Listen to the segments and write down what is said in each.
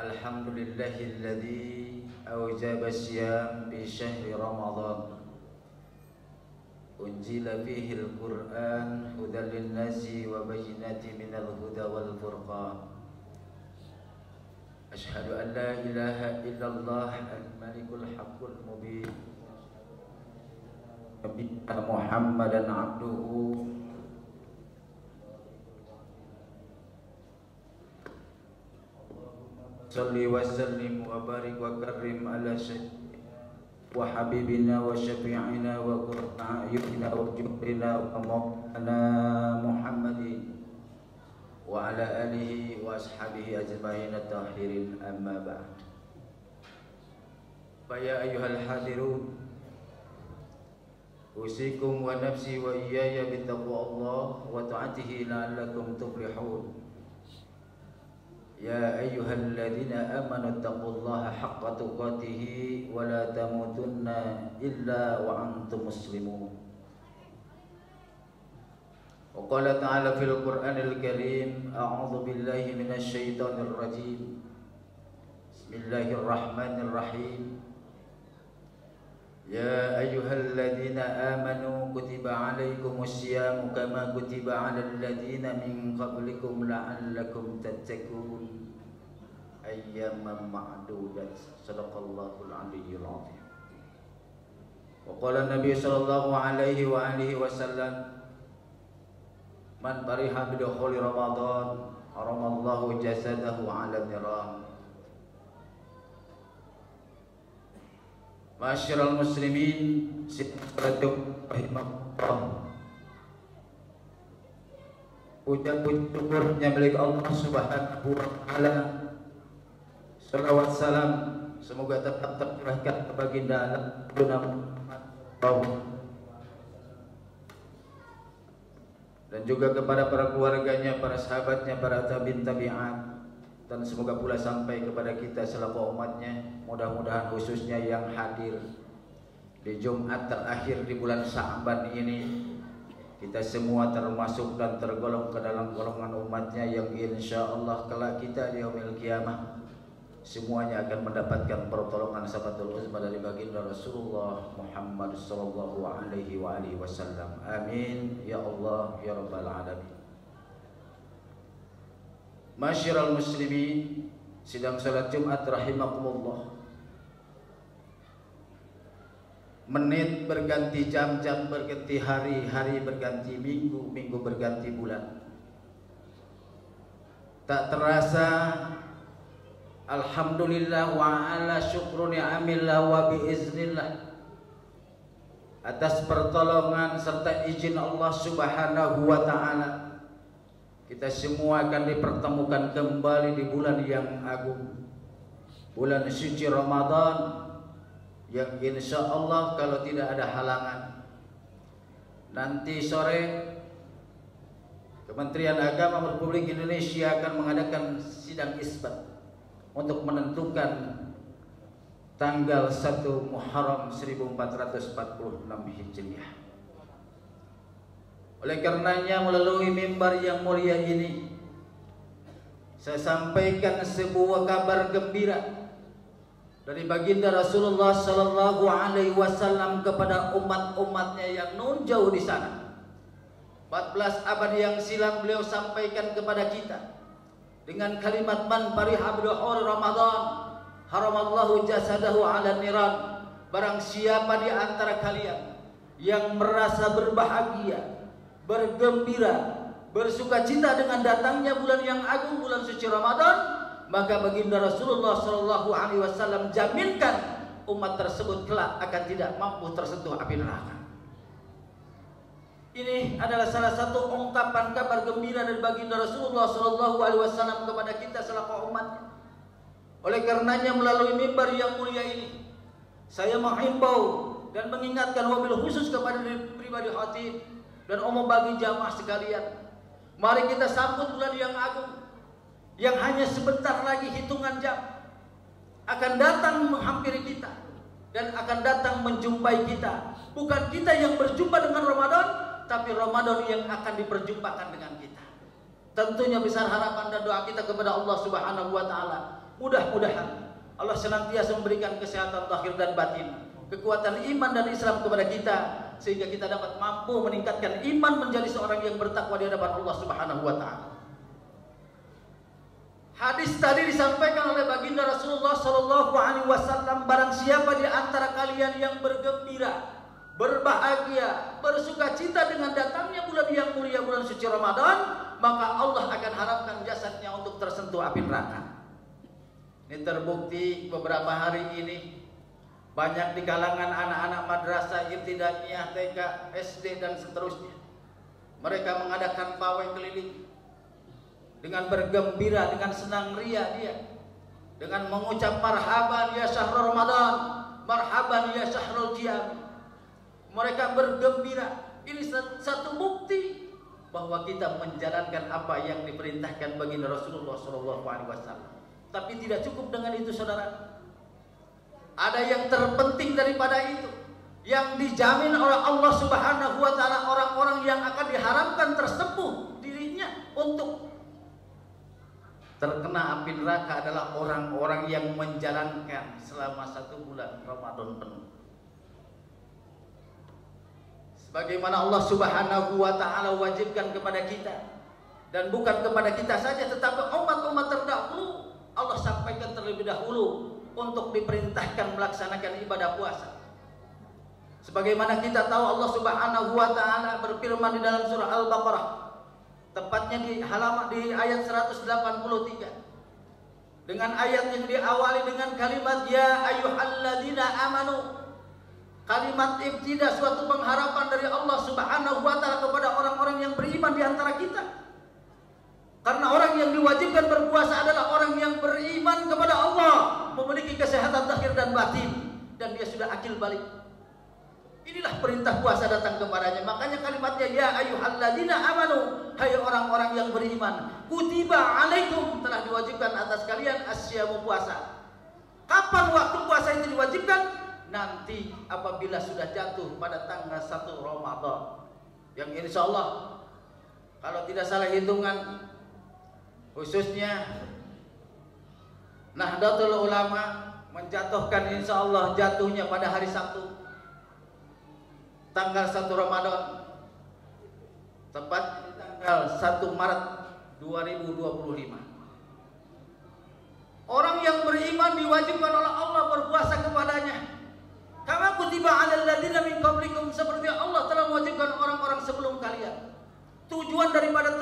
Alhamdulillahilladzi awjaba siyam bi syahri Ramadan unzila fihi al-Qur'an hudan lin-nasi wa bayyinatin minal huda wal furqan. Asyhadu an la ilaha illallah al-malikul haqqul mubin Muhammadan abduhu salli wa sallim wa barik wa karrim ala sayyidina wa habibina wa syafi'ina wa qurrata a'yunina wa jubrina wa maulana Muhammadin wa ala alihi wa ashabihi ajma'in at-tahirin, amma ba'd. Fa ya ayyuhal hadirun, usikum wa nafsi wa iyaya bi taqwallah wa ta'atihi la'allakum tuflihun. Ya ayyuhalladzina amanu taqullaha haqqa tuqatih wa la tamutunna illa wa antum muslimun. Wa qala ta'ala fil Qur'anil Karim, a'udzu billahi minasy syaithanir rajim. Bismillahirrahmanirrahim. Ya ayyuhalladzina amanu kutiba 'alaikumus syiyamu kama kutiba 'alal ladzina min qablikum la'allakum tattaqun. Ayyaman ma'dudat. Shadaqallahul 'aliyyul 'azim. Wa qala Nabi sallallahu alaihi wa alihi wasallam, man bariha bidukhuli Ramadan haramallahu jasadahu 'ala niram. Ma'asyiral muslimin, silatum rahimakumullah. Ucap-ucap syukurnya milik Allah Subhanahu wa taala. Salawat salam semoga tetap tercurahkan ke baginda Muhammad dan juga kepada para keluarganya, para sahabatnya, para tabi'in tabi'at, dan semoga pula sampai kepada kita selaku umatnya. Mudah-mudahan khususnya yang hadir di Jumat terakhir di bulan Sya'ban ini, kita semua termasuk dan tergolong ke dalam golongan umatnya yang insya Allah kelak kita di yaumil qiyamah semuanya akan mendapatkan pertolongan syafatul uzma dari baginda Rasulullah Muhammad sallallahu alaihi wasallam. Amin ya Allah ya rabbal alamin. Masyiral muslimin, sidang salat Jumat rahimakumullah. Menit berganti jam, jam berganti hari, hari berganti minggu, minggu berganti bulan. Tak terasa, alhamdulillah wa ala syukru ni'amillah wa biiznillah, atas pertolongan serta izin Allah subhanahu wa ta'ala, kita semua akan dipertemukan kembali di bulan yang agung, bulan suci Ramadan, yang insya Allah kalau tidak ada halangan nanti sore Kementerian Agama Republik Indonesia akan mengadakan sidang isbat untuk menentukan tanggal 1 Muharram 1446 Hijriah. Oleh karenanya melalui mimbar yang mulia ini saya sampaikan sebuah kabar gembira dari baginda Rasulullah sallallahu alaihi wasallam kepada umat-umatnya yang nun jauh di sana. 14 abad yang silam beliau sampaikan kepada kita dengan kalimat man fariha biduhur Ramadan haramallahu jasadahu ala niran. Barang siapa di antara kalian yang merasa berbahagia, bergembira, bersukacita dengan datangnya bulan yang agung, bulan suci Ramadan, maka baginda Rasulullah sallallahu alaihi wasallam jaminkan umat tersebut kelak akan tidak mampu tersentuh api neraka. Ini adalah salah satu ungkapan kabar gembira dari baginda Rasulullah sallallahu alaihi wasallam kepada kita selaku umatnya. Oleh karenanya melalui mimbar yang mulia ini saya menghimbau dan mengingatkan wabil khusus kepada diri pribadi khatib dan umum bagi jamaah sekalian. Mari kita sambut bulan yang agung yang hanya sebentar lagi hitungan jam akan datang menghampiri kita dan akan datang menjumpai kita. Bukan kita yang berjumpa dengan Ramadan, tapi Ramadan yang akan diperjumpakan dengan kita. Tentunya besar harapan dan doa kita kepada Allah Subhanahu wa taala. Mudah-mudahan Allah senantiasa memberikan kesehatan zahir dan batin, kekuatan iman dan Islam kepada kita sehingga kita dapat mampu meningkatkan iman menjadi seorang yang bertakwa di hadapan Allah Subhanahu wa taala. Hadis tadi disampaikan oleh baginda Rasulullah sallallahu alaihi wasallam, barang siapa di antara kalian yang bergembira, berbahagia, bersukacita dengan datangnya bulan yang mulia, bulan suci Ramadan, maka Allah akan harapkan jasadnya untuk tersentuh api neraka. Ini terbukti beberapa hari ini banyak di kalangan anak-anak madrasah ibtidaiyah, TK, SD dan seterusnya. Mereka mengadakan pawai keliling dengan bergembira, dengan senang ria dia, dengan mengucap marhaban ya syahrul Ramadan, marhaban ya syahrul qiyam. Mereka bergembira. Ini satu bukti bahwa kita menjalankan apa yang diperintahkan baginda Rasulullah SAW. Tapi tidak cukup dengan itu, saudara. Ada yang terpenting daripada itu, yang dijamin oleh Allah Subhanahu wa taala, orang-orang yang akan diharapkan tersepuh dirinya untuk terkena api neraka adalah orang-orang yang menjalankan selama 1 bulan Ramadan penuh. Sebagaimana Allah Subhanahu wa taala wajibkan kepada kita, dan bukan kepada kita saja tetapi umat-umat terdahulu Allah sampaikan terlebih dahulu untuk diperintahkan melaksanakan ibadah puasa. Sebagaimana kita tahu Allah Subhanahu wa taala berfirman di dalam surah Al-Baqarah, tepatnya di ayat 183, dengan ayat yang diawali dengan kalimat ya ayyuhalladzina amanu. Kalimat ibtidah, suatu pengharapan dari Allah Subhanahu wa taala kepada orang-orang yang beriman di antara kita. Karena orang yang diwajibkan berpuasa adalah orang yang beriman kepada Allah, memiliki kesehatan zahir dan batin, dan dia sudah akil balik. Inilah perintah puasa datang kepadanya. Makanya kalimatnya ya ayyuhalladzina amanu, hai orang-orang yang beriman, kutiba alaikum, telah diwajibkan atas kalian asyamu puasa. Kapan waktu puasa itu diwajibkan? nanti apabila sudah jatuh pada tanggal 1 Ramadan, yang insya Allah kalau tidak salah hitungan khususnya Nahdlatul Ulama menjatuhkan insya Allah jatuhnya pada hari Sabtu tanggal 1 Ramadan, tepat di tanggal 1 Maret 2025. Orang yang beriman diwajibkan oleh Allah berpuasa kepadanya. Kama kutiba 'alal ladzina min qablikum, seperti Allah telah mewajibkan orang-orang sebelum kalian. Tujuan daripada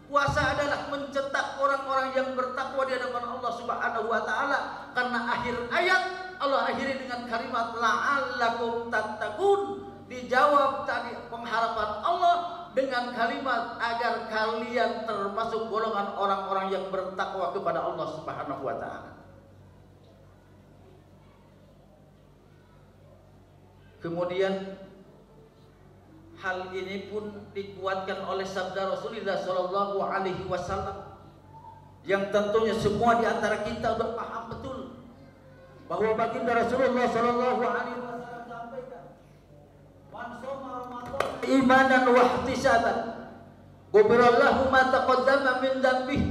puasa adalah mencetak orang-orang yang bertakwa di hadapan Allah Subhanahu wa taala. Karena akhir ayat Allah akhiri dengan kalimat la'allakum tattaqun. Dijawab tadi pengharapan Allah dengan kalimat agar kalian termasuk golongan orang-orang yang bertakwa kepada Allah Subhanahu wa taala. Kemudian hal ini pun dikuatkan oleh sabda Rasulullah sallallahu alaihi wasallam yang tentunya semua di antara kita sudah paham betul bahwa baginda Rasulullah sallallahu alaihi wasallam sampaikan, "Man shoma Ramadan imanan wa ihtisaban, ghufirallahu ma taqaddama min dzambihi."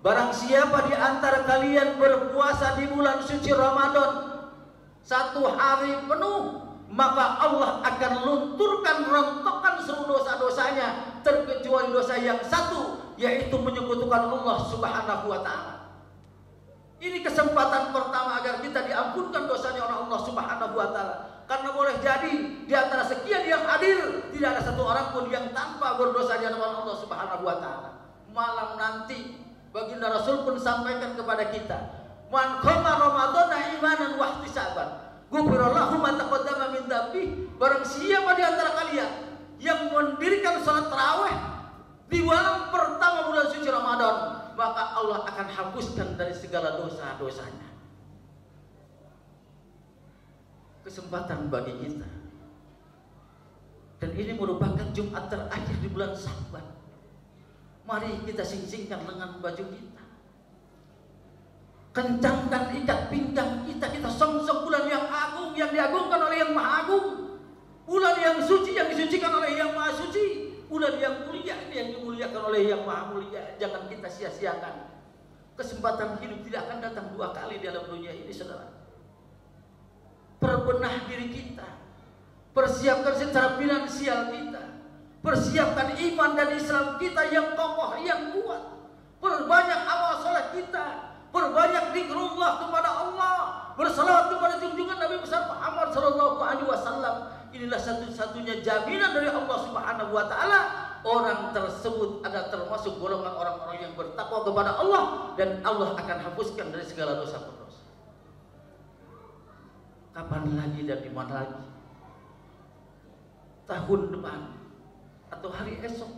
Barang siapa di antara kalian berpuasa di bulan suci Ramadan 1 hari penuh, maka Allah akan lunturkan, rontokkan seluruh dosa-dosanya terkecuali dosa yang satu, yaitu menyekutukan Allah Subhanahu wa taala. Ini kesempatan pertama agar kita diampunkan dosanya oleh Allah Subhanahu wa taala. Karena boleh jadi di antara sekian yang hadir tidak ada satu orang pun yang tanpa berdosa di hadapan Allah Subhanahu wa taala. Malam nanti baginda Rasul pun sampaikan kepada kita, "Man qama Ramadhana imanan wa ihtisaban, ghufirallahu ma taqaddama min dzambi." Barang siapa di antara kalian yang mendirikan salat tarawih di malam pertama bulan suci Ramadan, maka Allah akan hapuskan dari segala dosa-dosanya. Kesempatan bagi kita. Dan ini merupakan Jumat terakhir di bulan Sya'ban. Mari kita sing-singkan lengan baju kita, kencangkan ikat pinggang kita, kita songsong bulan yang agung, yang diagungkan oleh yang maha agung, bulan yang suci, yang disucikan oleh yang maha suci, bulan yang mulia ini yang dimuliakan oleh yang maha mulia. Jangan kita sia-siakan. Kesempatan hidup tidak akan datang 2 kali dalam dunia ini, saudara. Perbenah diri kita, persiapkan secara finansial kita, persiapkan iman dan Islam kita yang kokoh, yang kuat, perbanyak amal salat kita, perbanyak zikrullah kepada Allah, bersalawat kepada junjungan Nabi besar Muhammad sallallahu alaihi wasallam. Inilah satu-satunya jaminan dari Allah Subhanahu wa taala orang tersebut adalah termasuk golongan orang-orang yang bertakwa kepada Allah, dan Allah akan hapuskan dari segala dosa-dosa. Kapan lagi dan di mana lagi? Tahun depan atau hari esok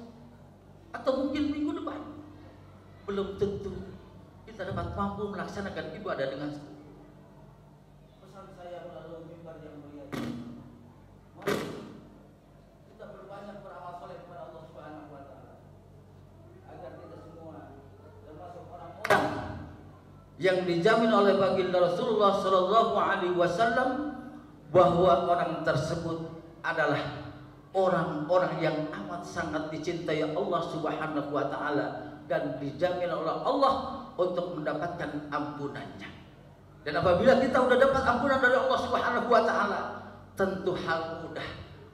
atau mungkin minggu depan, belum tentu kita dapat mampu melaksanakan ibadah dengan sempurna. Pesan saya melalui mimbar yang mulia ini, mari kita berbanyak beramal saleh kepada Allah Subhanahu wa taala agar kita semua termasuk orang-orang yang dijamin oleh baginda Rasulullah sallallahu alaihi wasallam bahwa orang tersebut adalah orang-orang yang amat sangat dicintai Allah Subhanahu wa taala dan dijamin oleh Allah untuk mendapatkan ampunannya. Dan apabila kita sudah dapat ampunan dari Allah Subhanahu wa taala, tentu hal mudah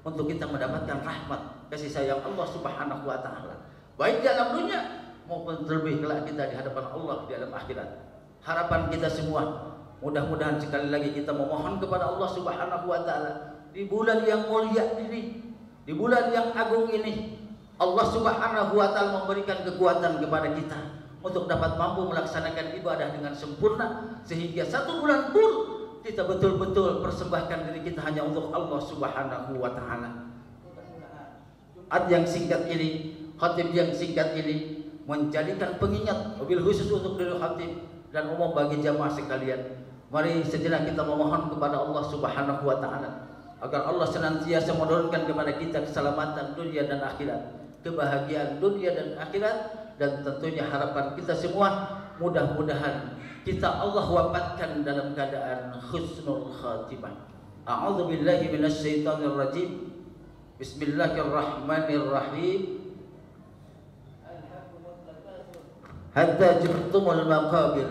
untuk kita mendapatkan rahmat kasih sayang Allah Subhanahu wa taala, baik di alam dunia maupun terlebih kelak kita di hadapan Allah di alam akhirat. Harapan kita semua, mudah-mudahan sekali lagi kita memohon kepada Allah Subhanahu wa taala di bulan yang mulia ini, di bulan yang agung ini, Allah Subhanahu wa taala memberikan kekuatan kepada kita untuk dapat mampu melaksanakan ibadah dengan sempurna, sehingga 1 bulan pun kita betul-betul persembahkan diri kita hanya untuk Allah Subhanahu wa taala. Jumat yang singkat ini, khatib yang singkat ini menjadikan pengingat mobil khusus untuk diri khatib dan umum bagi jamaah sekalian. Mari sejenak kita memohon kepada Allah Subhanahu wa taala agar Allah senantiasa menurunkan kepada kita keselamatan dunia dan akhirat, kebahagiaan dunia dan akhirat, dan tentunya harapan kita semua mudah-mudahan kita Allah wafatkan dalam keadaan husnul khatimah. A'udzu billahi minasyaitonir rajim. Bismillahirrahmanirrahim. Hatta jurtumul maqabir.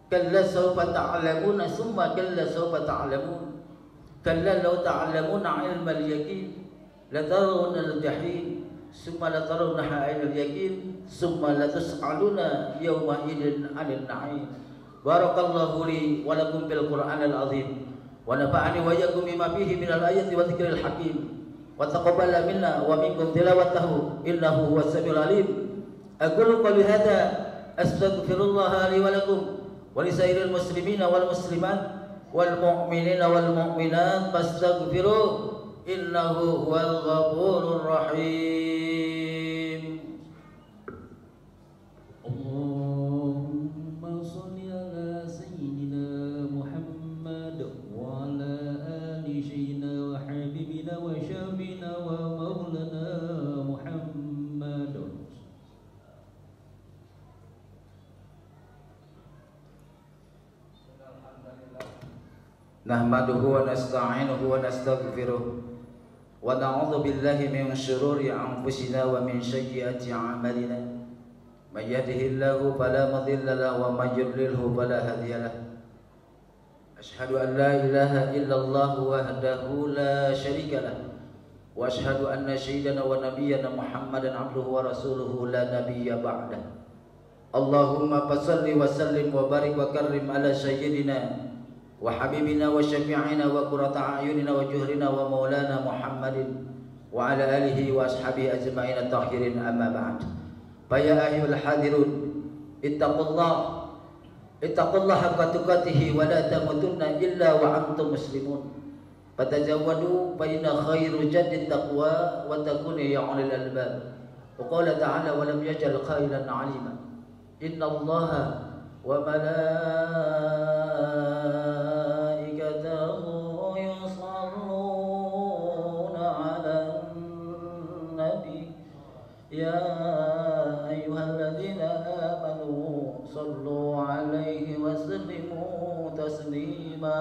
Kalla sawfa ta'lamuna summa kalla sawfa ta'lamun. Kalla law ta'lamuna 'ilmal yaqin la tarawna al-jahim summa la tarawnaha 'ainal yaqin summa la tus'aluna yawma idzin 'anil na'im. Barakallahu li wa lakum bil Qur'anil 'azim wa nafa'ani wa iyyakum bima fihi minal ayati wa dzikril hakim wa taqabbala minna wa minkum tilawatahu innahu huwas samiul 'alim. Aqulu qawli hadza astaghfirullah li wa lakum wa li sairil muslimina wal muslimat wal mu'minina wal mu'minat fastaghfiruh innahu huwal ghafurur rahim. Allahumma shalli ala sayyidina Muhammad wa ala ali sayyidina wa habibina wa syafina wa maulana Muhammad. Nahmaduhu wa nasta'inuhu wa nastaghfiruh wa na'udzu billahi min shururi anfusina wa min sayyiati a'malina. May yahdihillahu fala mudilla lahu wa may yudlilhu fala hadiya lahu. Ashhadu an la ilaha illallah wahdahu la syarika lahu wa ashhadu anna sayyidana wa nabiyyana Muhammadan abduhu wa rasuluhu la nabiyya ba'dah. Allahumma fashalli wa sallim wa barik wa karrim ala sayyidina wa habibina wa syafi'ina wa qurrata a'yunina wa juhrina wa maulana Muhammadin wa ala alihi wa ashabihi ajma'in at-tahirin amma ba'd. Fa ya ayyuhal hadirun ittaqullaha haqqa tuqatih wa la tamutunna illa wa antum muslimun. Fatajawwadu fa inna khairu jaddi taqwa wa takunu ya ulil albab. Wa qala ta'ala wa lam yaj'al qailan 'alima. Inna Allaha wa malaikatahu yusalluna 'alan nabi ya ayyuhalladzina amanu sallu 'alaihi wa sallimu taslima.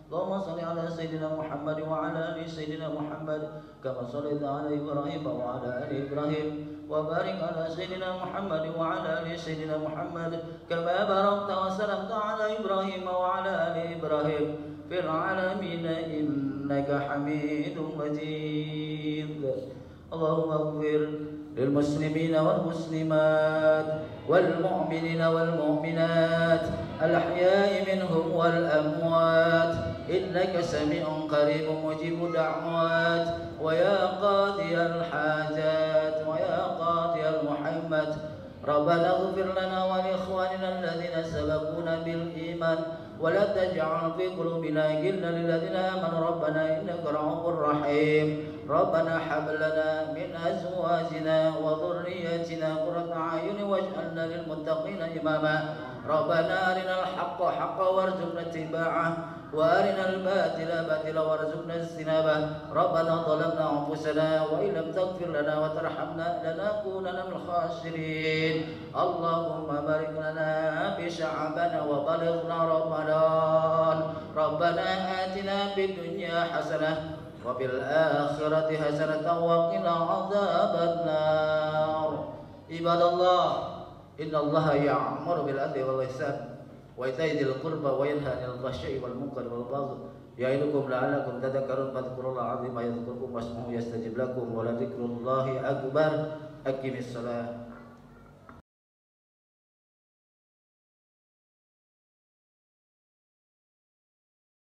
Allahumma shalli ala sayyidina Muhammad wa ala ali sayyidina Muhammad kama shallaita ala Ibrahim wa ala ali Ibrahim wa barik ala sayyidina Muhammad wa ala ali sayyidina Muhammad kama barakta wa salamta ala Ibrahim wa ala ali Ibrahim fil alamin innaka Hamidum Majid. Allahumma ighfir lil muslimina wal muslimat wal mu'minina wal mu'minat al ahya'i minhum wal amwat innaka sami'un qaribun mujibud da'wat wa ya qadiyal hajat wa ya qadiyal muhammat rabbana ighfir lana wa li ikhwanina alladhina sabaquna bil iman wa la taj'al fi qulubina ghillan lil ladzina amanu rabbana innaka ra'ufur rahim. Rabbana hab lana min azwajina wa dhurriyyatina qurrata a'yun waj'alna lil muttaqina imama. Rabbana arinal haqqa haqqan warzuqna ittiba'ah wa arinal batila batila warzuqna ijtinabah. Rabbana zalamna anfusana wa illam taghfir lana wa tarhamna lanakunanna minal khasirin. Allahumma barik lana fi sya'bana wa balighna Ramadan. Rabbana atina fid dunya hasanah wa fil akhirati hasanatan wa qina adzabannar. Ibadallah, innallaha ya'muru bil adli wal ihsan wa ita'i dzil qurba wa yanha 'anil fahsya'i wal munkari wal baghi ya'idukum la'allakum tadhakkarun. Fadhkurullaha 'azima yadhkurkum wasmuhu yastajib lakum wa la dzikrullahi akbar. Aqimis shalah.